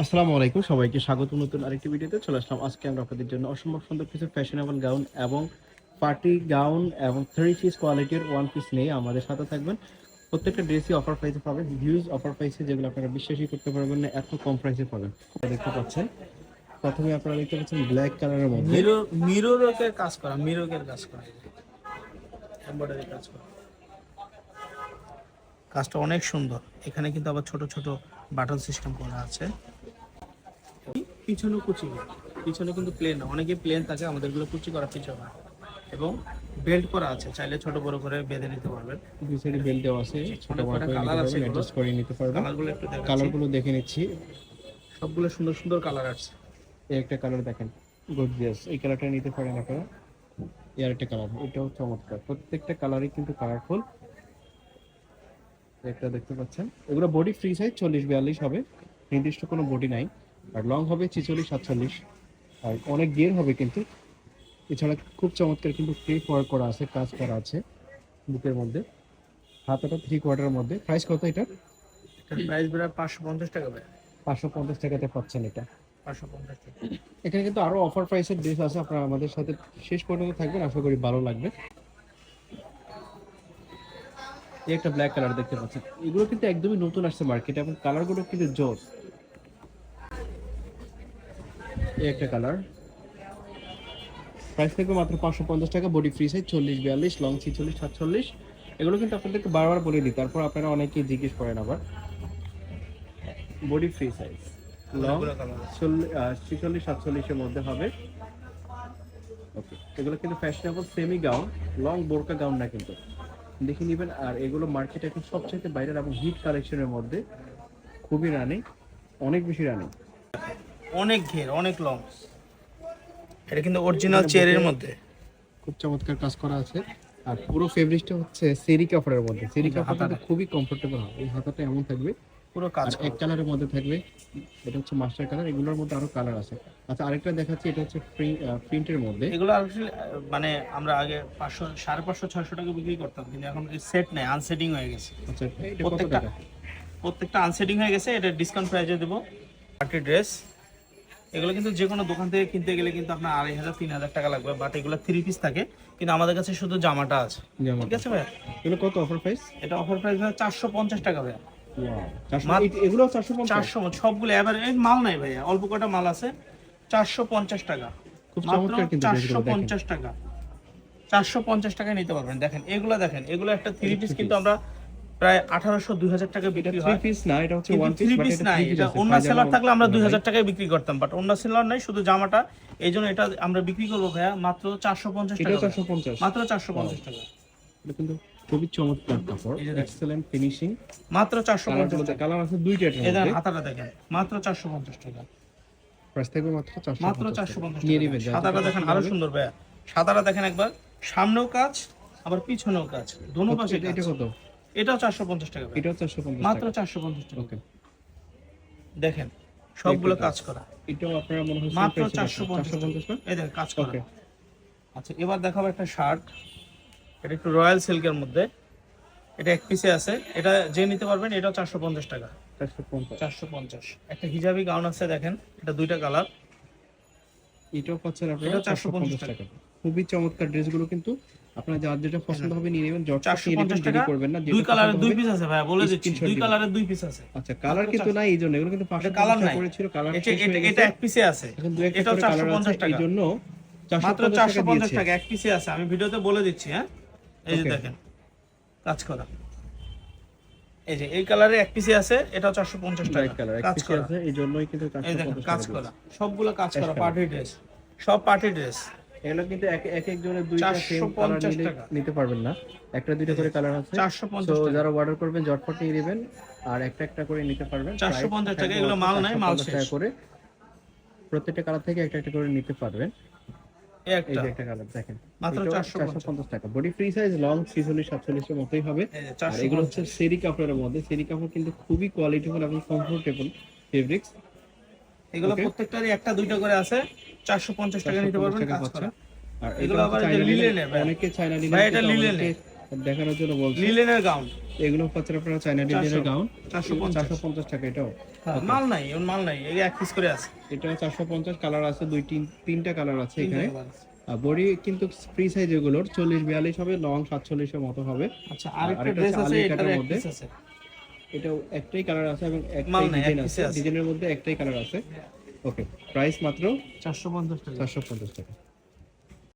আসসালামু আলাইকুম, সবাইকে স্বাগত নতুন আরেকটি ভিডিওতে। চলে আসলাম আজকে আমরা আপনাদের জন্য অসম্ভব সুন্দর কিছু ফ্যাশনেবল গাউন এবং পার্টি গাউন এবং 3 পিস কোয়ালিটির ওয়ান পিস নিয়ে আমাদের সাথে থাকবেন। প্রত্যেকটা ড্রেসই অফার প্রাইসে পাবেন, হিউজ অফার প্রাইসে, যেগুলো আপনারা বিশ্বাসই করতে পারবেন না এত কম প্রাইসে পাবেন। দেখতে পাচ্ছেন, প্রথমে আপনারা দেখতে পাচ্ছেন ব্ল্যাক কালারের মধ্যে মিররের কাজ করা, মিররের কাজ করা, এমব্রয়ডারি কাজ করা। কাজটা অনেক সুন্দর। এখানে কিন্তু আবার ছোট ছোট বাটন সিস্টেম করা আছে। পিছনে কুচি, পিছনে কিন্তু প্লেন না, অনেকে প্লেন থাকে, আমাদেরগুলো কুচি করা পিছনে এবং বেল্ট করা আছে, চাইলে ছোট বড় করে বেঁধে নিতে পারবেন। দুই সাইডে বেল্ট দেওয়া আছে, ছোট বড় করে নিতে পারবেন, অ্যাডজাস্ট করে নিতে পারবেন। কালারগুলো একটু দেখাচ্ছি, কালারগুলো দেখে নিচ্ছি। সবগুলো সুন্দর সুন্দর কালার আছে। এই একটা কালার দেখেন, গর্জিয়াস, এই কালারটা নিতে পারেন আপনারা। এর একটা কালার, এটাও চমৎকার, প্রত্যেকটা কালারই কিন্তু কালারফুল। একটা দেখতে পাচ্ছেন, এগুলো বডি ফ্রি সাইজ 40-42 হবে, নির্দিষ্ট কোনো বডি নাই। আর লং হবে 46-47, আর অনেক গিয়ার হবে কিন্তু। এছাড়া খুব চমৎকার কিন্তু ফ্রি ওয়ার্ক করা আছে, কাজ করা আছে বুকের মধ্যে, হাতাটা 3/4 মধ্যে। প্রাইস কত এটা? এটার প্রাইস বেড়ে 550 টাকা। 550 টাকাতে পাচ্ছেন এটা, 550 টাকা। এখানে কিন্তু আরো অফার প্রাইসের ড্রেস আছে, আপনারা আমাদের সাথে শেষ পর্যন্ত থাকবেন, আশা করি ভালো লাগবে। এই একটা ব্ল্যাক কালার দেখতে পাচ্ছেন, এগুলো কিন্তু একদমই নতুন আসছে মার্কেটে এবং কালারগুলো কিন্তু জোস। এই একটা কালার, প্রাইস থাকবে মাত্র 550 টাকা, বডি ফ্রি সাইজ 40-42, লং 46-47। এগুলো কিন্তু আপনাদেরকে বারবার বলে দিই, তারপর আপনারা অনেকেই জিজ্ঞেস করেন আবার। বডি ফ্রি সাইজ, লং 46-47 এর মধ্যে হবে। ওকে, এগুলো কিন্তু ফ্যাশনেবল সেমি গাউন, লং বোরকা গাউন না কিন্তু, দেখে নেবেন। আর এগুলো মার্কেটে এখন সবচেয়ে বাইরের এবং হিট কালেকশনের মধ্যে, খুবই রানিং, অনেক বেশি রানিং, অনেক ঘের, অনেক লং। এটা কিন্তু অরিজিনাল চেয়ারের মধ্যে খুব চমৎকার কাজ করা আছে। আর পুরো ফেব্রিকটা হচ্ছে সেরি কাপড়ের মধ্যে, সেরি কাপড়টা কিন্তু খুবই কমফোর্টেবল হয়। এই হাতাটা এমন থাকবে, পুরো কাজ আর এক কালারের মধ্যে থাকবে, এটা হচ্ছে মাস্টার কালার। এগুলোর মধ্যে আরো কালার আছে। আচ্ছা, আরেকটা দেখাচ্ছি, এটা হচ্ছে প্রিন্টের মধ্যে। এগুলো আসলে মানে আমরা আগে 500, 550, 600 টাকা বিক্রি করতাম, কিন্তু এখন সেট নেই, আনসেটিং হয়ে গেছে। আচ্ছা, এটা কত টাকা? প্রত্যেকটা আনসেটিং হয়ে গেছে। এটা ডিসকাউন্ট প্রাইসে দেবো। পার্টি ড্রেস এগুলো কিন্তু যে কোনো দোকান থেকে কিনতে গেলে কিন্তু আপনার 2500-3000 টাকা লাগবে, বাট এগুলো 3 পিস থাকে, কিন্তু আমাদের কাছে শুধু জামাটা আছে। ঠিক আছে ভাই, এগুলো কত অফার প্রাইস? এটা অফার প্রাইস 450 টাকা ভাই। এগুলো 450? 400, সবগুলো এভারেজ মাল নাই ভাইয়া, অল্প কটা মাল আছে। 450 টাকা, খুব চমৎকার কিন্তু 450 টাকা, 450 টাকায় নিতে পারবেন। দেখেন এগুলো, দেখেন এগুলো একটা 3 পিস, কিন্তু আমরা প্রায় 1800-2000 টাকা বিক্রি হয়। 3 পিস না, এটা হচ্ছে 1 পিস, 3 বাট পিস এটা নাই, 3 পিস এটা আছে। অন্য সেলার থাকলে আমরা 2000 টাকায় বিক্রি করতাম, বাট অন্য সেলার নাই, শুধু জামাটা। এইজন্য এটা আমরা বিক্রি করব ভাইয়া মাত্র 450 টাকা। এটা 450, মাত্র 450 টাকা। এটা কিন্তু খুবই চমৎকার কাপড়, এক্সেলেন্ট ফিনিশিং। মাত্র 450 টাকা। কালার আছে দুইটা এর এই মধ্যে। দেখেন হাতাটা দেখেন, মাত্র 450 টাকা। প্রাইস থাকবে মাত্র 450। মাত্র 450 নিয়ে টাকা। নেবেন। সাদাটা দেখেন আরো সুন্দর ভাইয়া, সাদাটা দেখেন একবার, সামনেও কাজ আবার পিছনেও কাজ, দোনো পাশে। এটা কত? এটাও 450 টাকা ভাই। এটাও 450 মাত্র টাকা। 450 টাকা। ওকে, দেখেন সবগুলো কাজ করা, এটাও আপনারা মনে হয় মাত্র প্রাইসে 450 না? এই দেখেন কাজ করা। ওকে, আচ্ছা, এবার দেখাবো একটা শার্ট, এটা একটু রয়্যাল সিল্কের মধ্যে, এটা এক পিসে আছে, এটা যে নিতে পারবেন। এটাও 450 টাকা। 450। 450। একটা হিজাবি গাউন আছে, দেখেন এটা দুইটা কালার, এটাও পাচ্ছেন আপনারা এটা 450 টাকা। খুবই চমৎকার ড্রেসগুলো কিন্তু, আপনারা যার যেটা পছন্দ হবে নিয়ে নেবেন। জট 450 দেরি টাকা। করবেন না, দুই কালারের দুই পিস আছে ভাইয়া, বলে দিচ্ছি, দুই কালারের দুই পিস আছে। আচ্ছা, কালার কিন্তু নাই এইজন্য, এগুলো কিন্তু 500 কালার টাকা নাই, করে ছিল, কালার শেষ হয়ে গেছে। এটা এক পিসে আছে, এখন দুই একটা এটাও করে কালার আছে, 450 টাকা। এইজন্য মাত্র 450 টাকা 450 দিয়েছে। টাকা এক পিসে আছে, আমি ভিডিওতে বলে দিচ্ছি। হ্যাঁ, এই যে দেখেন কাজ করা, এই যে এই কালারে এক পিসে আছে, এটাও 450 টাকা। ব্ল্যাক কালার এক কাজ পিসে করা আছে, এইজন্যই কিন্তু এই দেখেন 450 কাজ টাকা করা, দিয়েছে। সবগুলো কাজ করা, পার্টি ড্রেস, সব পার্টি ড্রেস। এগুলো কিন্তু এক একজনের দুইটা সেম কালার 450 টাকা। নিতে পারবেন না, একটা দুইটা করে কালার আছে। 450 তো টাকা। যারা অর্ডার করবেন ঝটপট নিয়ে নেবেন, আর একটা একটা করে নিতে পারবেন। 450 টাকা, এগুলো মাল নাই, মাল 450 শেষ। টাকা করে প্রত্যেকটা কালার থেকে একটা একটা করে নিতে পারবেন। এই এই একটা যে একটা কালার দেখেন, মাত্র এটাও 450 টাকা। বডি ফ্রি সাইজ, লং 46-47 এর মতোই হবে। এই যে আর এগুলো হচ্ছে 450। সেরি কাপড়ের মধ্যে, সেরি কাপড় কিন্তু খুবই কোয়ালিটিফুল এবং কমফোর্টেবল ফেব্রিক্স। এগুলো প্রত্যেকটারই একটা দুইটা করে আছে, 450 টাকা নিতে পারবেন, কাজ করা। আর এগুলো আবার চাইনা লিলেনের ভাই, অনেকে চাইনা ভাই এটা লিলেনের, দেখানোর জন্য বলছে। লিলেনের গাউন, এগুলো হচ্ছে আপনার চায়না ডিজাইনের গাউন 450 450 টাকা এটাও। মাল নাই ওর মাল নাই এই এক পিস করে আছে এটা 450 কালার আছে, তিনটা কালার আছে এখানে। বডি কিন্তু ফ্রি সাইজ এগুলোর 40-42 হবে, লং 47 এর মতো হবে। আচ্ছা আরেকটা আরেকটা ড্রেস হচ্ছে আছে আলিকাটার এটার এক মধ্যে। পিস আছে এটাও একটাই কালার আছে এবং মাল একটাই নাই, ডিজাইন এক আছে, piece আছে। ডিজাইনের মধ্যে একটাই কালার আছে। ওকে, প্রাইস মাত্র 450 টাকা 450 টাকা।